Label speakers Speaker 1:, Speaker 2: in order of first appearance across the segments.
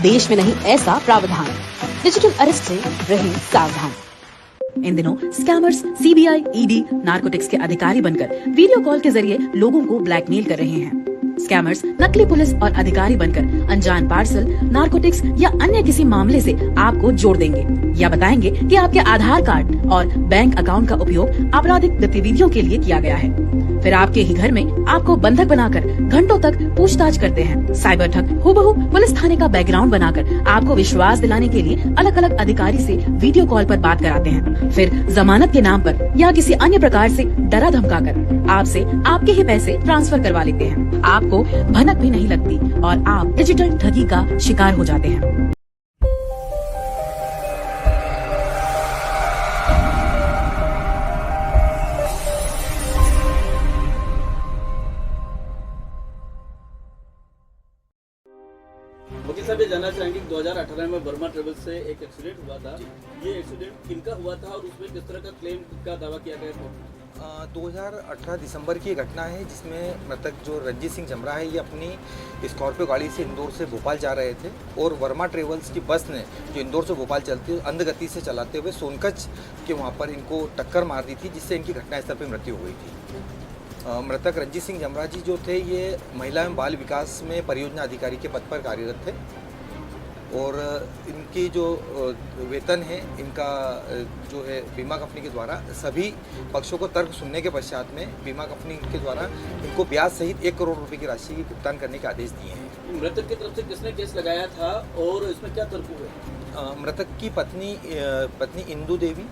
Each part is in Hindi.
Speaker 1: देश में नहीं ऐसा प्रावधान। डिजिटल अरेस्ट से रहे सावधान। इन दिनों स्कैमर्स सीबीआई, ईडी, नारकोटिक्स के अधिकारी बनकर वीडियो कॉल के जरिए लोगों को ब्लैकमेल कर रहे हैं। स्कैमर्स नकली पुलिस और अधिकारी बनकर अनजान पार्सल, नारकोटिक्स या अन्य किसी मामले से आपको जोड़ देंगे या बताएंगे कि आपके आधार कार्ड और बैंक अकाउंट का उपयोग आपराधिक गतिविधियों के लिए किया गया है। फिर आपके ही घर में आपको बंधक बनाकर घंटों तक पूछताछ करते हैं। साइबर ठग हूबहू पुलिस थाने का बैकग्राउंड बनाकर आपको विश्वास दिलाने के लिए अलग अलग अधिकारी से वीडियो कॉल पर बात कराते हैं। फिर जमानत के नाम पर या किसी अन्य प्रकार से डरा धमकाकर आपसे आपके ही पैसे ट्रांसफर करवा लेते हैं। आपको भनक भी नहीं लगती और आप डिजिटल ठगी का शिकार हो जाते हैं।
Speaker 2: वकील साहब, ये जानना चाहेंगे कि 2018 में वर्मा ट्रेवल्स से एक एक्सीडेंट हुआ था। ये एक्सीडेंट किनका हुआ था और उसमें किस तरह का क्लेम का दावा किया गया था?
Speaker 3: 2018 दिसंबर की घटना है जिसमें मृतक जो रंजीत सिंह जमरा है, ये अपनी स्कॉर्पियो गाड़ी से इंदौर से भोपाल जा रहे थे और वर्मा ट्रेवल्स की बस ने जो इंदौर से भोपाल चलती है अंध गति से चलाते हुए सोनकच के वहाँ पर इनको टक्कर मार दी थी, जिससे इनकी घटनास्थल पर मृत्यु हो गई थी। मृतक रंजीत सिंह जमरा जी जो थे, ये महिला एवं बाल विकास में परियोजना अधिकारी के पद पर कार्यरत थे और इनकी जो वेतन है, इनका जो है बीमा कंपनी के द्वारा सभी पक्षों को तर्क सुनने के पश्चात में बीमा कंपनी के द्वारा इनको ब्याज सहित 1 करोड़ रुपए की राशि भुगतान करने के आदेश दिए हैं।
Speaker 2: मृतक की तरफ से किसने केस लगाया था और इसमें क्या तर्क हुए?
Speaker 3: मृतक की पत्नी इंदू देवी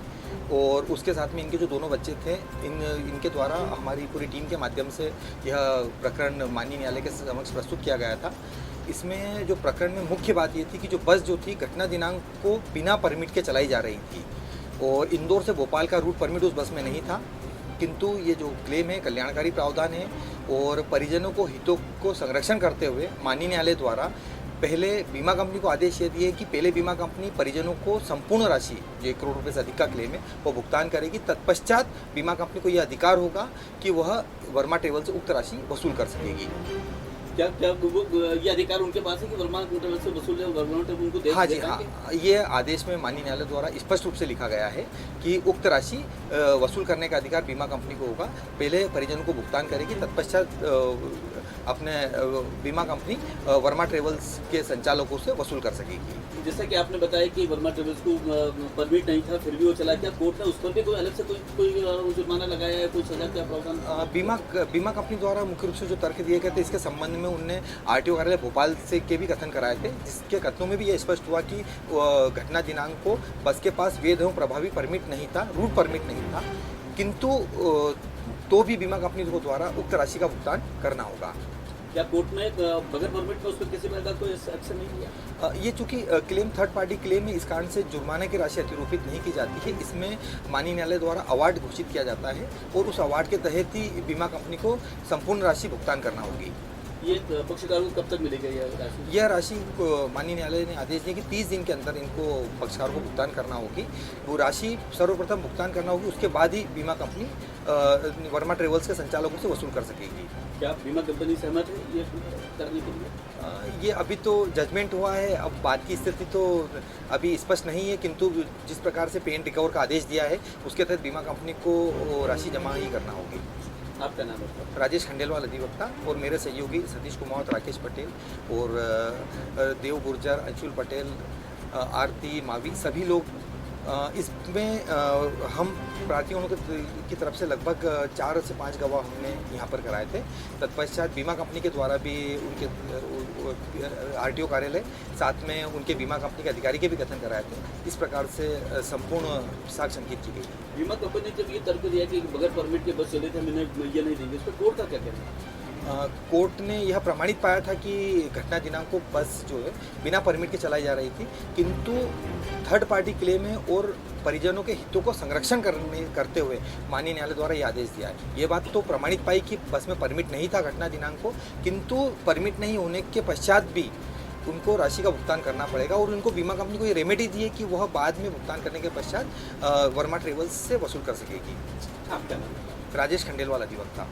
Speaker 3: और उसके साथ में इनके जो दोनों बच्चे थे, इनके द्वारा हमारी पूरी टीम के माध्यम से यह प्रकरण माननीय न्यायालय के समक्ष प्रस्तुत किया गया था। इसमें जो प्रकरण में मुख्य बात ये थी कि जो बस जो थी घटना दिनांक को बिना परमिट के चलाई जा रही थी और इंदौर से भोपाल का रूट परमिट उस बस में नहीं था, किंतु ये जो क्लेम है कल्याणकारी प्रावधान है और परिजनों को हितों को संरक्षण करते हुए माननीय न्यायालय द्वारा पहले बीमा कंपनी को आदेश ये दिए कि पहले बीमा कंपनी परिजनों को संपूर्ण राशि जो 1 करोड़ रुपये से अधिक का क्लेम है वो भुगतान करेगी। तत्पश्चात बीमा कंपनी को यह अधिकार होगा कि वह वर्मा ट्रेवल से उक्त राशि वसूल कर सकेगी।
Speaker 2: क्या ये अधिकार उनके पास है कि वर्मा ट्रेवल्स से वसूल वर्मा ट्रेवल्स उनको दे?
Speaker 3: हाँ जी, हाँ, ये आदेश में माननीय न्यायालय द्वारा स्पष्ट रूप से लिखा गया है कि उक्त राशि वसूल करने का अधिकार बीमा कंपनी को होगा। पहले परिजनों को भुगतान करेगी, तत्पश्चात अपने बीमा कंपनी वर्मा ट्रेवल्स के संचालकों से वसूल कर सकेगी।
Speaker 2: जैसा कि आपने बताया कि वर्मा ट्रेवल्स को परमिट नहीं था, फिर भी वो चला गया, कोर्ट ने उस पर भी कोई अलग से कोई जुर्माना लगाया है, कोई सजा का प्रावधान?
Speaker 3: बीमा कंपनी द्वारा मुख्य रूप से जो तर्क दिए गए थे, इसके संबंध में उनने आरटीओ कार्यालय भोपाल से के भी कथन कराए थे, जिसके कथनों में भी ये स्पष्ट हुआ कि घटना दिनांक को बस के पास वैध एवं प्रभावी परमिट नहीं था, रूट परमिट नहीं था, किंतु तो भी बीमा कंपनी को द्वारा उक्त राशि का भुगतान करना होगा।
Speaker 2: क्या कोर्ट ने बगैर परमिट में उस पर किसी प्रकार का कोई एक्शन नहीं लिया?
Speaker 3: ये चूंकि क्लेम थर्ड पार्टी क्लेम है, इस कारण से जुर्माने की राशि अतिरोपित नहीं की जाती है। इसमें माननीय न्यायालय द्वारा अवार्ड घोषित किया जाता है और उस अवार्ड के तहत ही बीमा कंपनी को संपूर्ण राशि भुगतान करना होगी।
Speaker 2: ये पक्षकार को कब तक मिलेगी
Speaker 3: यह राशि माननीय न्यायालय ने आदेश दिया कि 30 दिन के अंदर इनको पक्षकार को भुगतान करना होगी। वो राशि सर्वप्रथम भुगतान करना होगी, उसके बाद ही बीमा कंपनी वर्मा ट्रेवल्स के संचालकों से वसूल कर सकेगी।
Speaker 2: क्या बीमा कंपनी सहमत है ये करने के लिए?
Speaker 3: ये अभी तो जजमेंट हुआ है, अब बात की स्थिति तो अभी स्पष्ट नहीं है, किंतु जिस प्रकार से पेन रिकवर का आदेश दिया है उसके तहत बीमा कंपनी को राशि जमा ही करना होगी।
Speaker 2: आपका नाम है?
Speaker 3: राजेश खंडेलवाल अधिवक्ता और मेरे सहयोगी सतीश कुमार, राकेश पटेल और देव गुर्जर, अंशुल पटेल, आरती मावी, सभी लोग इसमें हम प्रार्थियों की तरफ से लगभग 4 से 5 गवाह हमने यहाँ पर कराए थे। तत्पश्चात बीमा कंपनी के द्वारा भी उनके आरटीओ कार्यालय, साथ में उनके बीमा कंपनी के अधिकारी के भी कथन कराए थे। इस प्रकार से संपूर्ण साक्ष्य अंकित की गई।
Speaker 2: बीमा कंपनी ने जब ये तर्क दिया कि बगैर परमिट के बस चले थे, मैंने ये नहीं देंगे, इस पर कोर्ट का क्या कहना है?
Speaker 3: कोर्ट ने यह प्रमाणित पाया था कि घटना दिनांक को बस जो है बिना परमिट के चलाई जा रही थी, किंतु थर्ड पार्टी क्लेम है और परिजनों के हितों को संरक्षण करते हुए माननीय न्यायालय द्वारा ये आदेश दिया है। ये बात तो प्रमाणित पाई कि बस में परमिट नहीं था घटना दिनांक को, किंतु परमिट नहीं होने के पश्चात भी उनको राशि का भुगतान करना पड़ेगा और उनको बीमा कंपनी को ये रेमेडी दी है कि वह बाद में भुगतान करने के पश्चात वर्मा ट्रेवल्स से वसूल कर सकेगी।
Speaker 2: आपका नाम?
Speaker 3: राजेश खंडेलवाल अधिवक्ता।